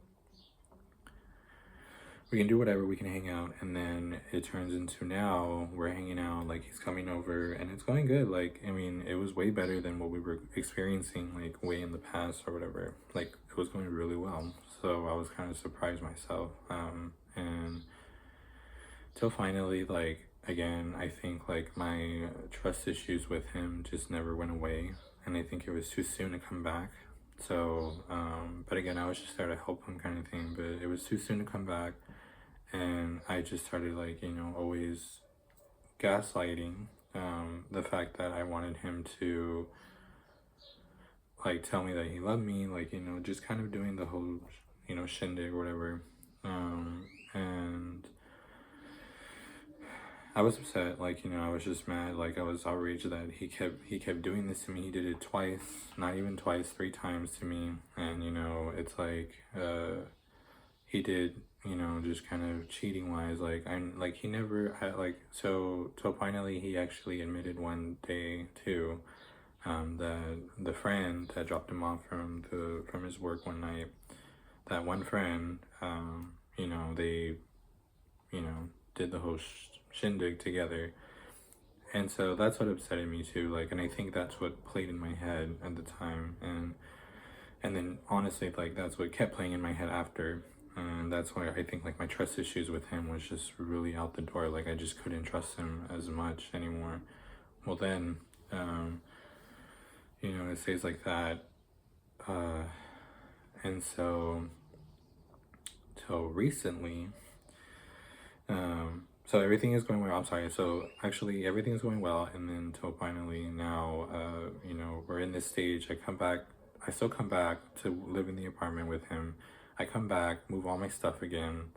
we can do whatever, we can hang out. And then it turns into now we're hanging out, like he's coming over and it's going good. Like, I mean, it was way better than what we were experiencing like way in the past or whatever. Like, it was going really well. So I was kind of surprised myself. And till finally, like, again, I think like my trust issues with him just never went away, and I think it was too soon to come back. So but again, I was just there to help him kind of thing, but it was too soon to come back. And I just started like, you know, always gaslighting the fact that I wanted him to like tell me that he loved me, like, you know, just kind of doing the whole, you know, shindig or whatever. And I was upset, like, you know, I was just mad, like I was outraged that he kept doing this to me. He did it twice, not even twice, 3 times to me. And you know, it's like he did, you know, just kind of cheating wise, like I'm like he never had like, so finally he actually admitted one day too, that the friend that dropped him off from his work one night, that one friend, you know, they, you know, did the whole shindig together. And so that's what upset me too, like, and I think that's what played in my head at the time. And then honestly, like, that's what kept playing in my head after. And that's why I think like my trust issues with him was just really out the door. Like, I just couldn't trust him as much anymore. Well then, you know, it stays like that. And so till recently, so everything is going well. I'm sorry. So actually, everything is going well, and then until finally now, you know, we're in this stage. I come back. I still come back to live in the apartment with him. I come back, move all my stuff again,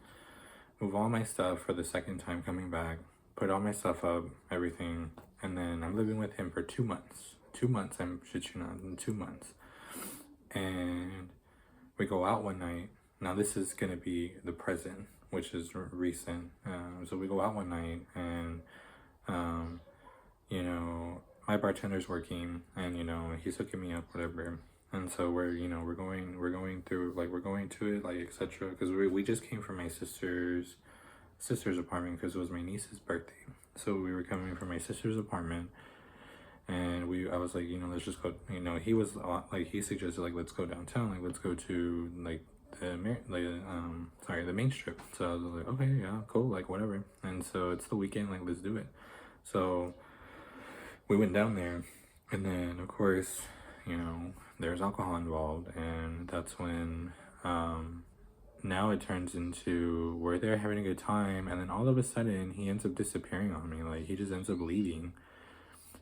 move all my stuff for the second time coming back, put all my stuff up, everything, and then I'm living with him for 2 months. 2 months. I'm shit you not, in 2 months, and we go out one night. Now this is gonna be the present, which is recent. So we go out one night, and you know, my bartender's working, and you know, he's hooking me up, whatever. And so we're, you know, we're going through, like, we're going to it, like, etc. Because we just came from my sister's apartment because it was my niece's birthday. So we were coming from my sister's apartment, and I was like, you know, let's just go. You know, he was like, he suggested like, let's go downtown, like let's go to like the main strip. So I was like, okay, yeah, cool, like whatever. And so it's the weekend, like let's do it. So we went down there, and then of course, you know, there's alcohol involved, and that's when now it turns into we're there having a good time, and then all of a sudden he ends up disappearing on me. Like, he just ends up leaving.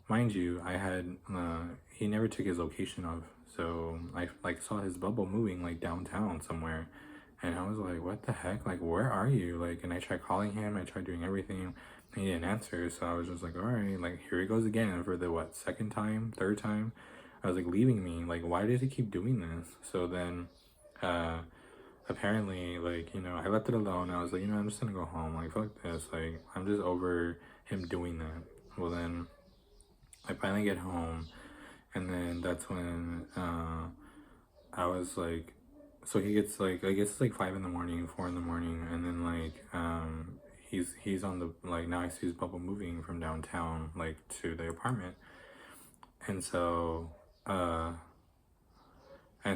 Mind you, I had he never took his location off, so I like saw his bubble moving like downtown somewhere, and I was like, what the heck, like where are you? Like, and I tried calling him, I tried doing everything, he didn't answer. So I was just like, all right, like here he goes again for the what, second time, third time. I was like, leaving me, like why does he keep doing this? So then apparently, like, I left it alone. I was like, I'm just gonna go home. Like, fuck this. Like, I'm just over him doing that. Well, then I finally get home, and then that's when I was like, so he gets like, I guess it's like 5 in the morning, 4 in the morning, and then like he's on the like now I see his bubble moving from downtown like to the apartment, and uh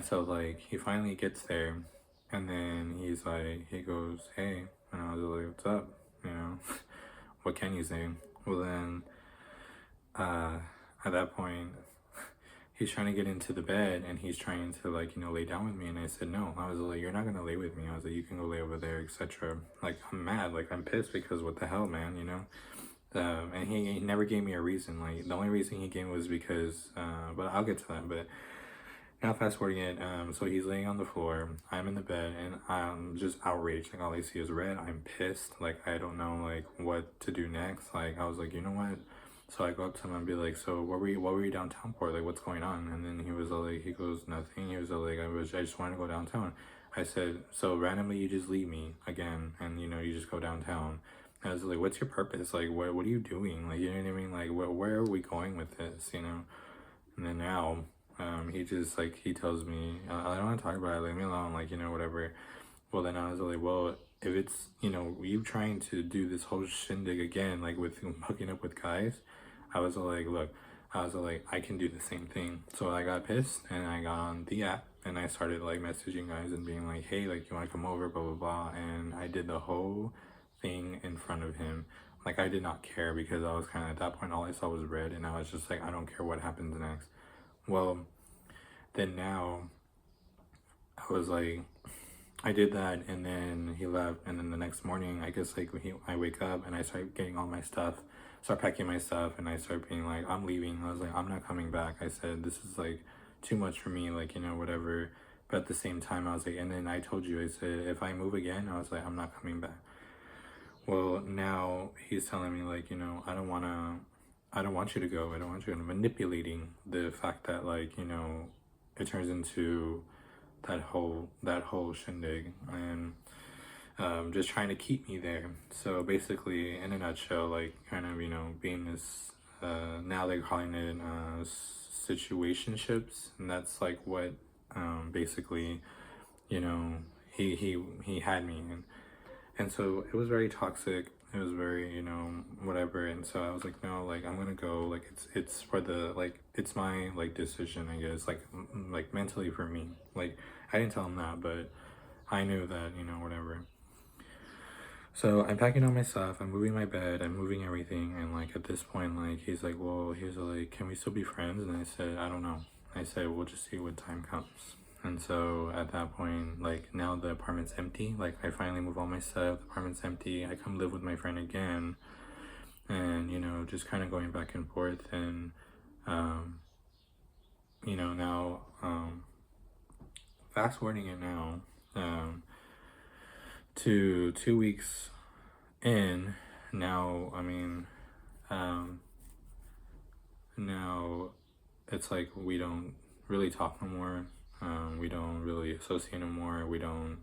so like he finally gets there, and then he goes, hey, and I was like, what's up, you know, what can you say? Well then, uh, at that point, he's trying to get into the bed and he's trying to like lay down with me, and I said no. I was like, you're not gonna lay with me. I was like, you can go lay over there, etc. Like, I'm mad, like I'm pissed because what the hell, man, and he never gave me a reason. Like, the only reason he gave was because but I'll get to that. But now fast forwarding it, so he's laying on the floor, I'm in the bed, and I'm just outraged. Like, all I see is red. I'm pissed. Like, I don't know like what to do next. Like, I was like, you know what? So I go up to him and be like, so what were you downtown for? Like, what's going on? And then he was like, he goes, nothing. He was like, I just wanted to go downtown. I said, so randomly you just leave me again, and you just go downtown. I was like, what's your purpose? Like, what are you doing? Like, you know what I mean? Like, where are we going with this? And then now, he just like he tells me, I don't want to talk about it. Leave me alone. Like, whatever. Well, then I was like, well, if it's you trying to do this whole shindig again, like with hooking up with guys, I was like, look, I was like, I can do the same thing. So I got pissed and I got on the app and I started like messaging guys and being like, hey, like, you want to come over, blah blah blah. And I did the whole thing in front of him. Like, I did not care because I was kind of at that point all I saw was red, and I was just like, I don't care what happens next. Well, then now I was like, I did that, and then he left, and then the next morning, I guess like I wake up and I start getting all my stuff, start packing my stuff, and I start being like, I'm leaving. I was like, I'm not coming back. I said, this is like too much for me, like, whatever. But at the same time, I was like, and then I told you, I said, if I move again, I was like, I'm not coming back. Well, now he's telling me like, I don't want you to go. I don't want you to, manipulating the fact that like, it turns into that whole shindig, and just trying to keep me there. So basically, in a nutshell, like, kind of, being this, now they're calling it situationships, and that's like what basically, you know, he had me, and so it was very toxic. It was very, whatever. And so I was like, no, like, I'm gonna go. Like, it's for the, like, it's my like decision, I guess. Like, like mentally for me. Like, I didn't tell him that, but I knew that, whatever. So I'm packing all my stuff. I'm moving my bed. I'm moving everything. And like at this point, like he's like, well, he's like, can we still be friends? And I said, I don't know. I said, we'll just see when time comes. And so at that point, like, now the apartment's empty. Like, I finally move all my stuff. The apartment's empty. I come live with my friend again, and just kind of going back and forth. And now fast forwarding it now, to 2 weeks in now. I mean, now it's like we don't really talk no more. We don't really associate no more. We don't.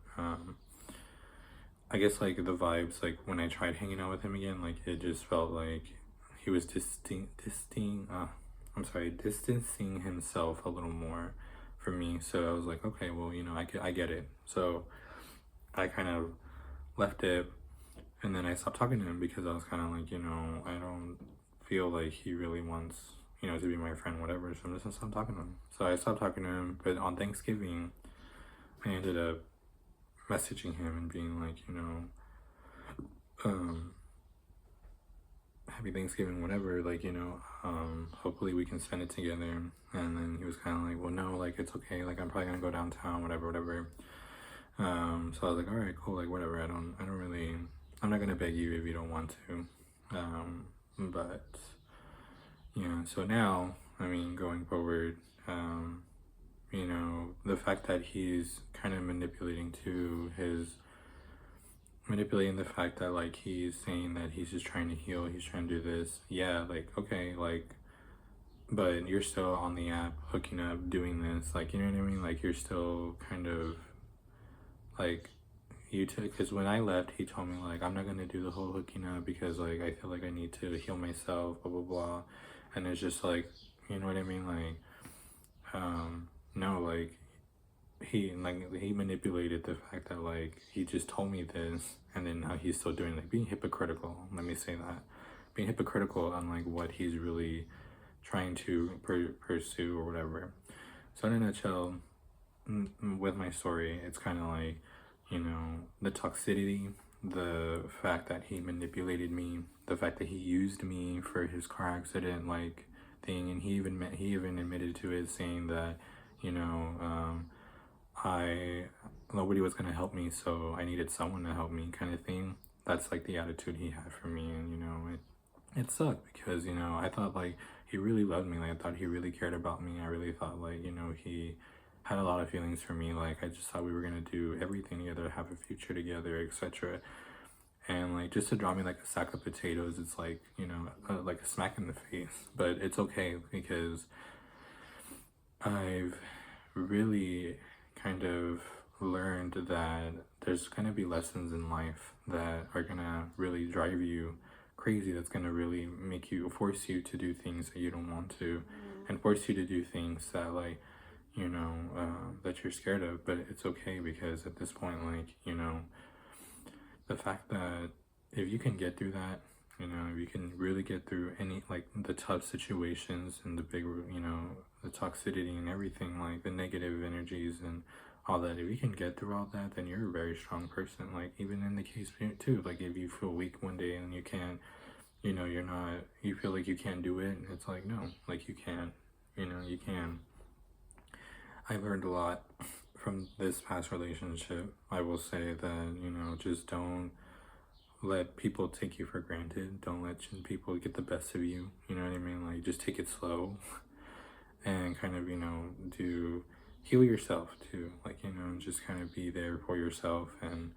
I guess like the vibes, like when I tried hanging out with him again, like it just felt like he was distancing himself a little more from me. So I was like, okay, well, I get it. So I kind of left it, and then I stopped talking to him because I was kind of like, I don't feel like he really wants, to be my friend, whatever. So I'm just gonna stop talking to him. So I stopped talking to him, but on Thanksgiving, I ended up messaging him and being like, happy Thanksgiving, whatever, like, hopefully we can spend it together. And then he was kind of like, well, no, like, it's okay, like, I'm probably gonna go downtown, whatever. So I was like, all right, cool, like, whatever. I'm not gonna beg you if you don't want to. But yeah, so now, I mean, going forward, the fact that he's kind of manipulating the fact that like he's saying that he's just trying to heal, he's trying to do this. Yeah, like, okay, like, but you're still on the app hooking up, doing this, like, you know what I mean? Like, you're still kind of like, you took, because when I left, he told me, like, I'm not gonna do the whole hooking up because, like, I feel like I need to heal myself, blah, blah, blah. And it's just like, you know what I mean? Like, no, like, he manipulated the fact that, like, he just told me this, and then now he's still doing, like, being hypocritical, let me say that. Being hypocritical on, like, what he's really trying to pursue or whatever. So in a nutshell, with my story, it's kind of like, you know, the toxicity, the fact that he manipulated me, the fact that he used me for his car accident, like, thing, and he even admitted to it, saying that, you know, I nobody was gonna help me, so I needed someone to help me, kind of thing. That's like the attitude he had for me, and you know, it sucked because, you know, I thought, like, he really loved me. Like, I thought he really cared about me. I really thought, like, you know, he had a lot of feelings for me. Like, I just thought we were gonna do everything together, have a future together, etc. And, like, just to draw me like a sack of potatoes, it's like, you know, like a smack in the face. But it's okay because I've really kind of learned that there's gonna be lessons in life that are gonna really drive you crazy, that's gonna really make you, force you to do things that you don't want to, and force you to do things that, like, you know, that you're scared of. But it's okay because at this point, like, you know, the fact that if you can get through that, you know, if you can really get through any, like, the tough situations and the big, you know, the toxicity and everything, like the negative energies and all that, if you can get through all that, then you're a very strong person. Like, even in the case too, like, if you feel weak one day and you can't, you know, you're not, you feel like you can't do it, it's like, no, like, you can, you know, you can. I learned a lot from this past relationship. I will say that, you know, just don't let people take you for granted. Don't let people get the best of you. You know what I mean? Like, just take it slow and kind of, you know, heal yourself too. Like, you know, just kind of be there for yourself and,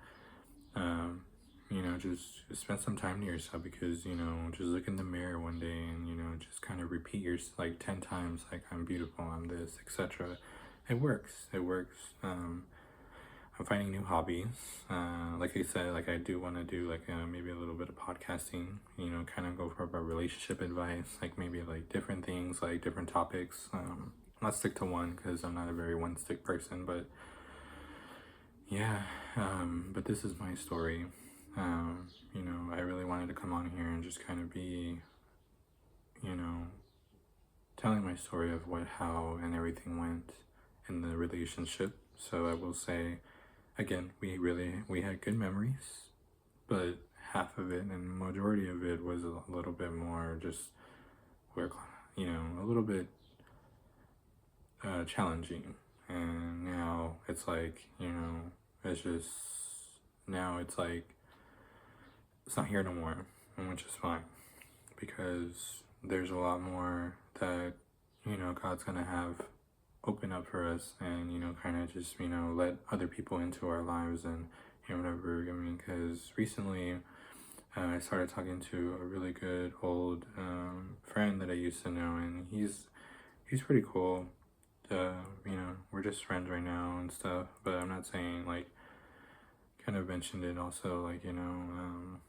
you know, just spend some time to yourself because, you know, just look in the mirror one day and, you know, just kind of repeat like 10 times, like, I'm beautiful, I'm this, etc. It works. It works. I'm finding new hobbies. Like I said, like, I do want to do, like, maybe a little bit of podcasting, you know, kind of go for about relationship advice, like maybe like different things, like different topics. Not stick to one because I'm not a very one stick person, but yeah, but this is my story. You know, I really wanted to come on here and just kind of be, you know, telling my story of how and everything went in the relationship. So I will say, again, we had good memories, but half of it and majority of it was a little bit more just where, you know, a little bit challenging. And now it's like, you know, it's just, now it's like, it's not here no more, and which is fine because there's a lot more that, you know, God's gonna have open up for us, and, you know, kind of just, you know, let other people into our lives and, you know, whatever. I mean, because recently I started talking to a really good old friend that I used to know, and he's pretty cool. You know, we're just friends right now and stuff, but I'm not saying, like, kind of mentioned it also, like, you know,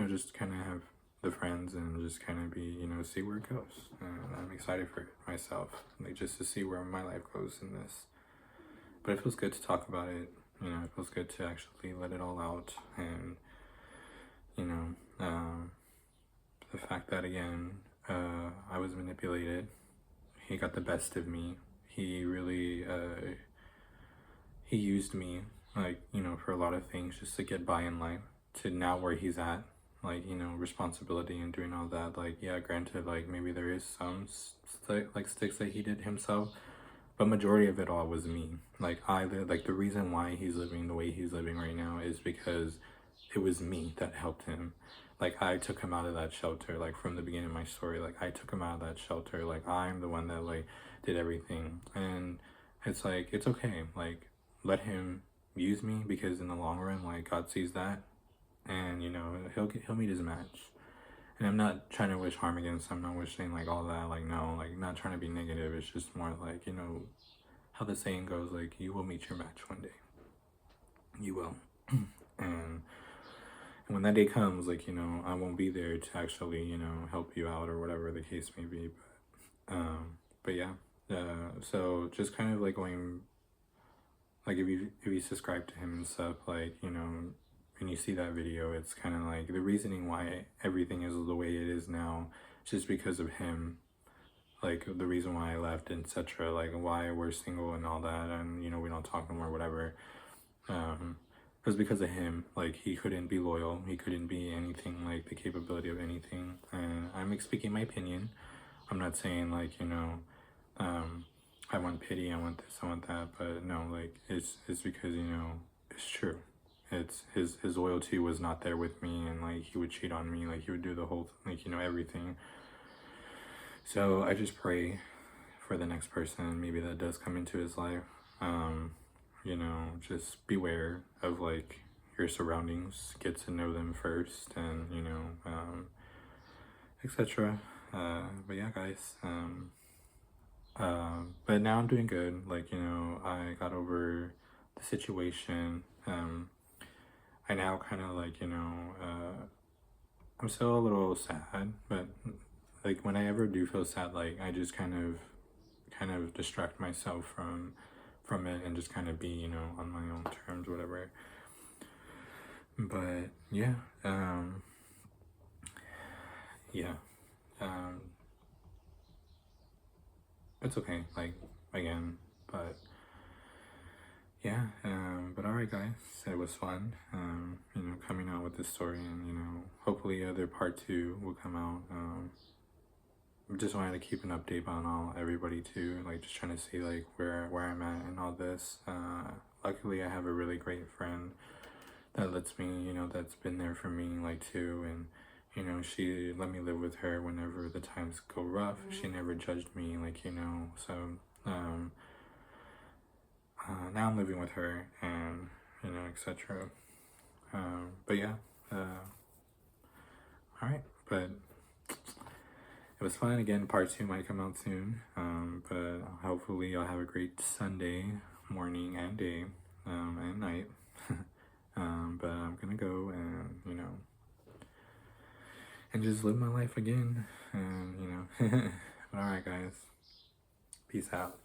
just kind of have the friends and just kind of be, you know, see where it goes. I'm excited for it myself, like, just to see where my life goes in this. But it feels good to talk about it. You know, it feels good to actually let it all out. And, you know, the fact that, again, I was manipulated. He got the best of me. He really, he used me, like, you know, for a lot of things just to get by in life, to now where he's at, like, you know, responsibility and doing all that. Like, yeah, granted, like, maybe there is some sticks that he did himself, but majority of it all was me. Like, the reason why he's living the way he's living right now is because it was me that helped him. Like, I took him out of that shelter, like, from the beginning of my story. Like, I took him out of that shelter. Like, I'm the one that, like, did everything. And it's like, it's okay. Like, let him use me, because in the long run, like, God sees that, and, you know, he'll meet his match. And I'm not trying to wish harm against him. I'm not wishing, like, all that. Like, no, like, not trying to be negative. It's just more like, you know, how the saying goes, like, you will meet your match one day. You will. And when that day comes, like, I won't be there to actually, help you out or whatever the case may be. But yeah. So just kind of like going, like, if you subscribe to him and stuff, like, when you see that video, it's kind of like the reasoning why everything is the way it is now, just because of him. Like, the reason why I left, etc., like why we're single and all that, and we don't talk no more, whatever. It was because of him. Like, he couldn't be loyal, he couldn't be anything, like the capability of anything. And I'm speaking my opinion. I'm not saying like, I want pity, I want this, I want that, but no, like, it's because, it's true. It's his loyalty was not there with me, and like he would cheat on me, like he would do the whole, like, everything. So I just pray for the next person maybe that does come into his life. Just beware of like your surroundings, get to know them first, and etc. But yeah, guys. But now I'm doing good. Like, I got over the situation. I now kind of like, I'm still a little sad, but like when I ever do feel sad, like I just kind of distract myself from it and just kind of be, on my own terms, whatever. But yeah, yeah, it's okay. Like, again, but yeah, but alright, guys, it was fun, coming out with this story, and hopefully other part 2 will come out. Just wanted to keep an update on everybody too, like just trying to see like where I'm at and all this. Luckily I have a really great friend that lets me, that's been there for me like too, and she let me live with her whenever the times go rough. She never judged me, like, so now I'm living with her, and etc. But yeah, all right, but it was fun. Again, part 2 might come out soon, but hopefully y'all have a great Sunday morning and day, and night. But I'm gonna go and and just live my life again, and but alright, guys, peace out.